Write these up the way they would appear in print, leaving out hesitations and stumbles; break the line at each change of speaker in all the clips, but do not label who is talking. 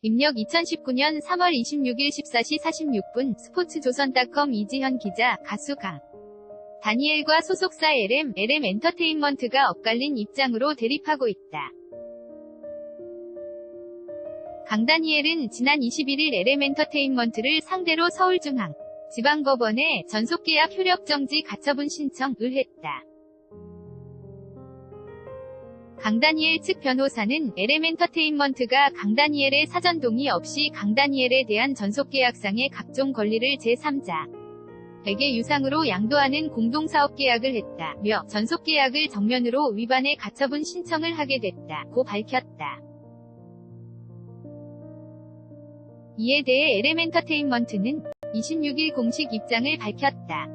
입력 2019년 3월 26일 14시 46분 스포츠조선.com 이지현 기자. 가수 다니엘과 소속사 RM 엔터테인먼트가 엇갈린 입장으로 대립하고 있다. 강다니엘은 지난 21일 RM 엔터테인먼트를 상대로 서울중앙지방법원에 전속계약 효력정지 가처분 신청을 했다. 강다니엘 측 변호사는 RM 엔터테인먼트가 강다니엘의 사전 동의 없이 강다니엘에 대한 전속계약상의 각종 권리를 제3자에게 유상으로 양도하는 공동사업계약을 했다며 전속계약을 정면으로 위반해 가처분 신청을 하게 됐다고 밝혔다. 이에 대해 RM 엔터테인먼트는 26일 공식 입장을 밝혔다.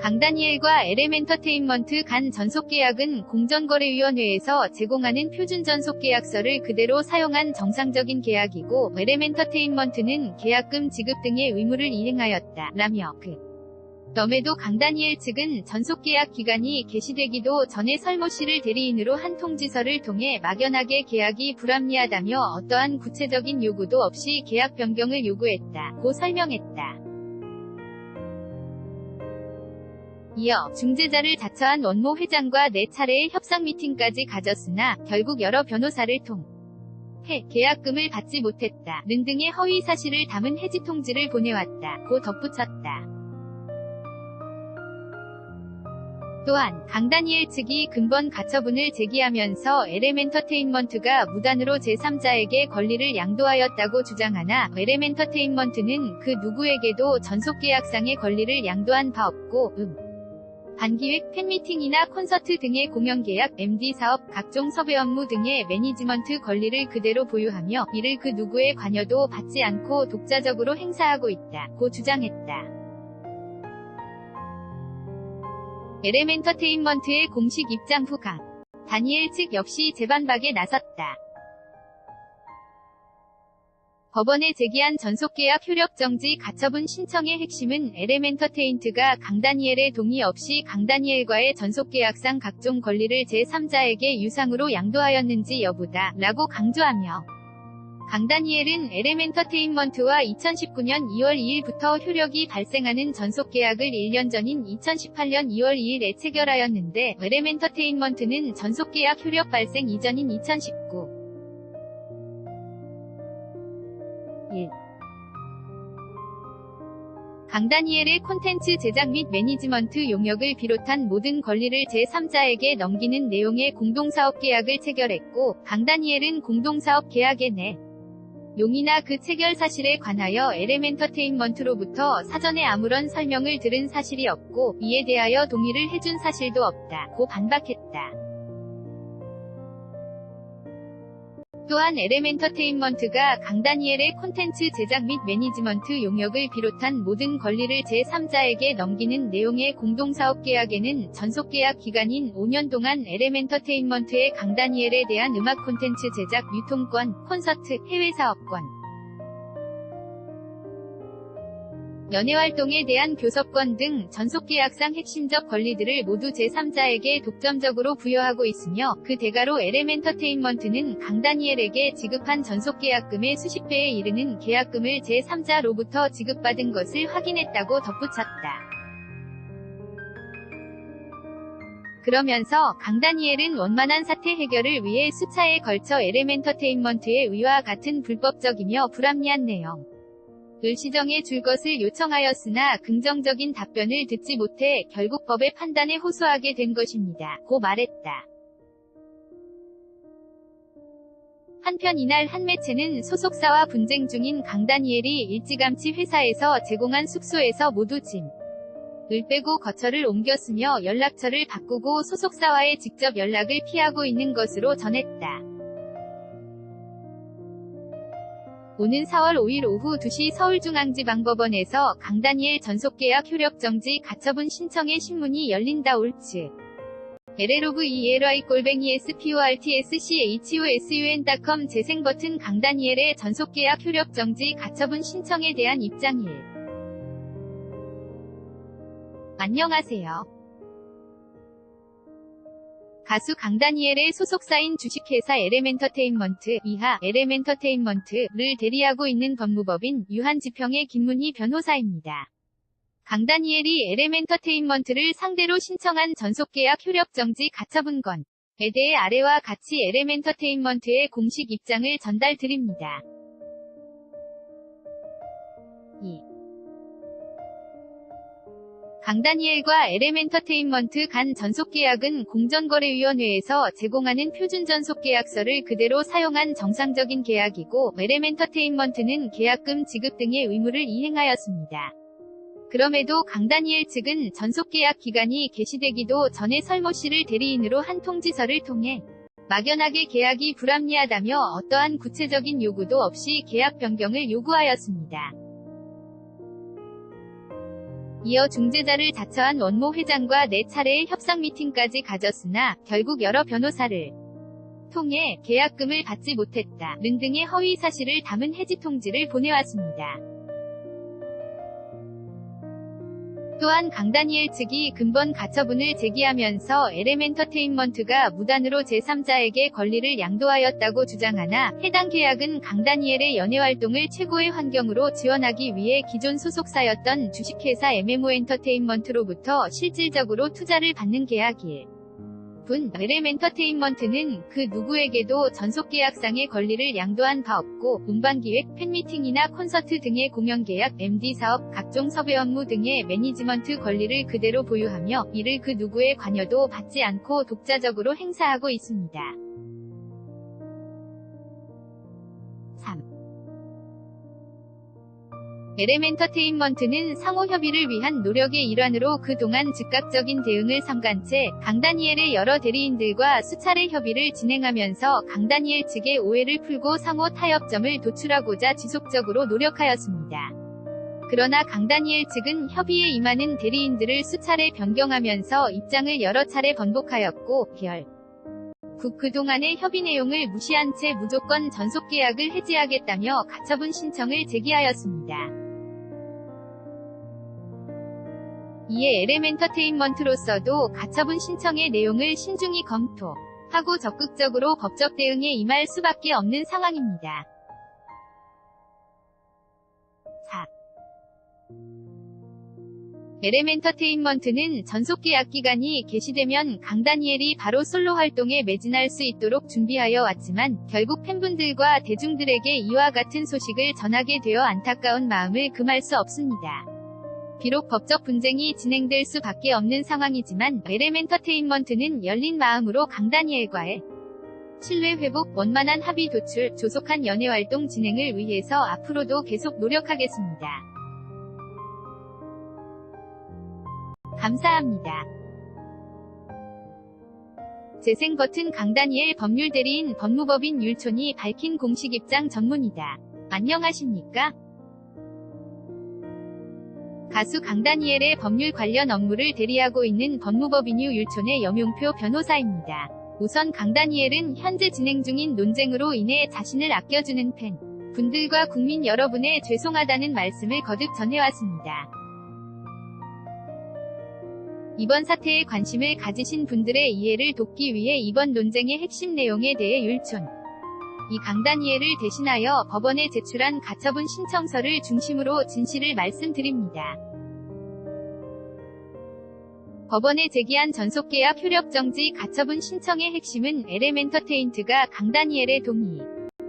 강다니엘과 RM 엔터테인먼트 간 전속계약은 공정거래위원회에서 제공하는 표준전속계약서를 그대로 사용한 정상적인 계약이고 RM 엔터테인먼트는 계약금 지급 등의 의무를 이행하였다. 라며 그럼에도 강다니엘 측은 전속계약 기간이 개시되기도 전에 설모 씨를 대리인으로 한 통지서를 통해 막연하게 계약이 불합리하다며 어떠한 구체적인 요구도 없이 계약 변경을 요구했다고 설명했다. 이어 중재자를 자처한 원모 회장과 4차례의 협상 미팅까지 가졌으나 결국 여러 변호사를 통해 계약금을 받지 못했다는 등의 허위 사실을 담은 해지 통지를 보내왔다고 덧붙였다. 또한 강다니엘 측이 근본 가처분을 제기하면서 RM 엔터테인먼트가 무단으로 제3자에게 권리를 양도하였다고 주장하나 RM 엔터테인먼트는 그 누구에게도 전속계약상의 권리를 양도한 바 없고 반기획, 팬미팅이나 콘서트 등의 공연계약, MD 사업, 각종 섭외 업무 등의 매니지먼트 권리를 그대로 보유하며 이를 그 누구의 관여도 받지 않고 독자적으로 행사하고 있다고 주장했다. RM 엔터테인먼트의 공식 입장 후 다니엘 측 역시 재반박에 나섰다. 법원에 제기한 전속계약 효력정지 가처분 신청의 핵심은 RM 엔터테인먼트가 강다니엘의 동의 없이 강다니엘과의 전속계약상 각종 권리를 제3자에게 유상으로 양도하였는지 여부다 라고 강조하며 강다니엘은 RM 엔터테인먼트와 2019년 2월 2일부터 효력이 발생하는 전속계약을 1년 전인 2018년 2월 2일에 체결하였는데 RM 엔터테인먼트는 전속계약 효력 발생 이전인 2019 강다니엘의 콘텐츠 제작 및 매니지먼트 용역을 비롯한 모든 권리를 제3자에게 넘기는 내용의 공동사업계약을 체결했고 강다니엘은 공동사업 계약의 내용이나 그 체결 사실에 관하여 RM 엔터테인먼트로부터 사전에 아무런 설명을 들은 사실이 없고 이에 대하여 동의를 해준 사실도 없다고 반박했다. 또한 RM 엔터테인먼트가 강다니엘의 콘텐츠 제작 및 매니지먼트 용역을 비롯한 모든 권리를 제3자에게 넘기는 내용의 공동사업계약에는 전속계약 기간인 5년 동안 RM 엔터테인먼트의 강다니엘에 대한 음악 콘텐츠 제작, 유통권, 콘서트, 해외사업권, 연예활동에 대한 교섭권 등 전속계약상 핵심적 권리들을 모두 제3자에게 독점적으로 부여하고 있으며 그 대가로 RM 엔터테인먼트는 강다니엘에게 지급한 전속계약금의 수십 배에 이르는 계약금을 제3자로부터 지급받은 것을 확인했다고 덧붙였다. 그러면서 강다니엘은 원만한 사태 해결을 위해 수차에 걸쳐 RM 엔터테인먼트의 의와 같은 불법적이며 불합리한 내용 을 시정해 줄 것을 요청하였으나 긍정적인 답변을 듣지 못해 결국 법의 판단에 호소하게 된 것입니다. 고 말했다. 한편 이날 한 매체는 소속사와 분쟁 중인 강다니엘이 일찌감치 회사에서 제공한 숙소에서 모두 짐을 빼고 거처를 옮겼으며 연락처를 바꾸고 소속사와의 직접 연락을 피하고 있는 것으로 전했다. 오는 4월 5일 오후 2시 서울중앙지방법원에서 강다니엘 전속계약 효력정지 가처분 신청의 신문이 열린다. 올츠 LLOVERY-SPORTSCHOSUN.com 재생버튼 강다니엘의 전속계약 효력정지 가처분 신청에 대한 입장 1. 안녕하세요. 가수 강다니엘의 소속사인 주식회사 LM엔터테인먼트 이하 LM엔터테인먼트를 대리하고 있는 법무법인 유한지평의 김문희 변호사입니다. 강다니엘이 LM엔터테인먼트를 상대로 신청한 전속계약 효력정지 가처분 건에 대해 아래와 같이 LM엔터테인먼트의 공식 입장을 전달드립니다. 2. 강다니엘과 LM엔터테인먼트 간 전속계약은 공정거래위원회에서 제공하는 표준전속계약서를 그대로 사용한 정상적인 계약이고 LM엔터테인먼트는 계약금 지급 등의 의무를 이행하였습니다. 그럼에도 강다니엘 측은 전속계약 기간이 개시되기도 전에 설모 씨를 대리인으로 한 통지서를 통해 막연하게 계약이 불합리하다며 어떠한 구체적인 요구도 없이 계약 변경을 요구하였습니다. 이어 중재자를 자처한 원모 회장과 4차례의 협상 미팅까지 가졌으나 결국 여러 변호사를 통해 계약금을 받지 못했다는 등의 허위 사실을 담은 해지 통지를 보내왔습니다. 또한 강다니엘 측이 근본 가처분을 제기하면서 LM엔터테인먼트가 무단으로 제3자에게 권리를 양도하였다고 주장하나 해당 계약은 강다니엘의 연예활동을 최고의 환경으로 지원하기 위해 기존 소속사였던 주식회사 MMO엔터테인먼트로부터 실질적으로 투자를 받는 계약일 뿐 LM엔터테인먼트는 그 누구에게도 전속계약상의 권리를 양도한 바 없고 운반기획, 팬미팅이나 콘서트 등의 공연계약, MD사업, 각종 섭외 업무 등의 매니지먼트 권리를 그대로 보유하며 이를 그 누구의 관여도 받지 않고 독자적으로 행사하고 있습니다. 3. LM엔터테인먼트는 상호 협의를 위한 노력의 일환으로 그동안 즉각적인 대응을 삼간 채 강다니엘의 여러 대리인들과 수차례 협의를 진행하면서 강다니엘 측의 오해를 풀고 상호 타협점을 도출하고자 지속적으로 노력하였습니다. 그러나 강다니엘 측은 협의에 임하는 대리인들을 수차례 변경하면서 입장을 여러 차례 번복하였고 그동안의 협의 내용을 무시한 채 무조건 전속계약을 해지하겠다며 가처분 신청을 제기하였습니다. 이에 LM엔터테인먼트로서도 가처분 신청의 내용을 신중히 검토하고 적극적으로 법적 대응에 임할 수밖에 없는 상황입니다. 4. LM엔터테인먼트는 전속계약 기간이 개시되면 강다니엘이 바로 솔로 활동에 매진할 수 있도록 준비하여 왔지만 결국 팬분들과 대중들에게 이와 같은 소식을 전하게 되어 안타까운 마음을 금할 수 없습니다. 비록 법적 분쟁이 진행될 수밖에 없는 상황이지만 LM엔터테인먼트는 열린 마음으로 강다니엘과의 신뢰 회복, 원만한 합의 도출, 조속한 연예활동 진행을 위해서 앞으로도 계속 노력하겠습니다. 감사합니다. 재생 버튼 강다니엘 법률대리인 법무법인 율촌이 밝힌 공식 입장 전문이다. 안녕하십니까? 가수 강다니엘의 법률 관련 업무를 대리하고 있는 법무법인 율촌의 염용표 변호사입니다. 우선 강다니엘은 현재 진행 중인 논쟁으로 인해 자신을 아껴주는 팬 분들과 국민 여러분에 죄송하다는 말씀을 거듭 전해왔습니다. 이번 사태에 관심을 가지신 분들의 이해를 돕기 위해 이번 논쟁의 핵심 내용에 대해 율촌 이 강다니엘을 대신하여 법원에 제출한 가처분 신청서를 중심으로 진실을 말씀드립니다. 법원에 제기한 전속계약 효력정지 가처분 신청의 핵심은 LM엔터테인먼트가 강다니엘의 동의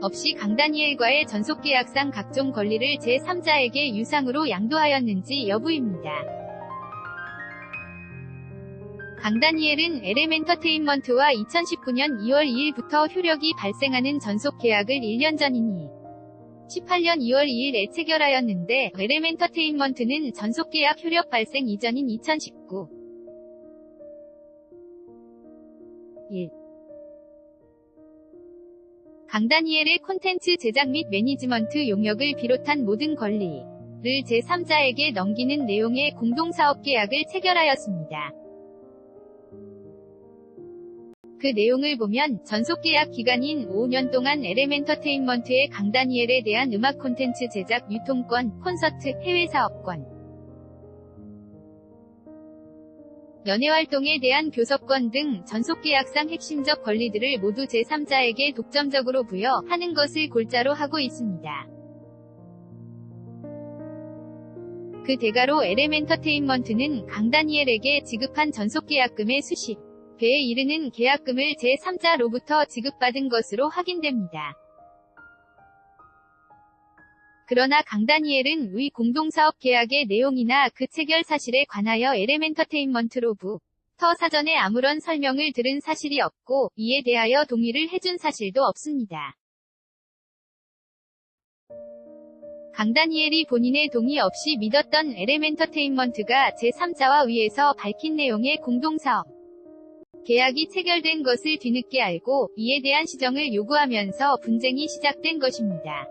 없이 강다니엘과의 전속계약상 각종 권리를 제3자에게 유상으로 양도하였는지 여부입니다. 강다니엘은 LM엔터테인먼트와 2019년 2월 2일부터 효력이 발생하는 전속계약을 1년 전이니 18년 2월 2일에 체결하였는데 LM엔터테인먼트는 전속계약 효력 발생 이전인 2019 1. 강다니엘의 콘텐츠 제작 및 매니지먼트 용역을 비롯한 모든 권리를 제3자에게 넘기는 내용의 공동사업계약을 체결하였습니다. 그 내용을 보면 전속계약 기간인 5년 동안 LM엔터테인먼트의 강다니엘에 대한 음악 콘텐츠 제작, 유통권, 콘서트, 해외 사업권, 연예활동에 대한 교섭권 등 전속계약상 핵심적 권리들을 모두 제3자에게 독점적으로 부여하는 것을 골자로 하고 있습니다. 그 대가로 LM엔터테인먼트는 강다니엘에게 지급한 전속계약금의 수십 배에 이르는 계약금을 제3자로부터 지급받은 것으로 확인됩니다. 그러나 강다니엘은 위 공동사업 계약의 내용이나 그 체결 사실에 관하여 LM엔터테인먼트로부터 사전에 아무런 설명을 들은 사실이 없고 이에 대하여 동의를 해준 사실도 없습니다. 강다니엘이 본인의 동의 없이 믿었던 LM엔터테인먼트가 제3자와 위에서 밝힌 내용의 공동사업 계약이 체결된 것을 뒤늦게 알고 이에 대한 시정을 요구하면서 분쟁이 시작된 것입니다.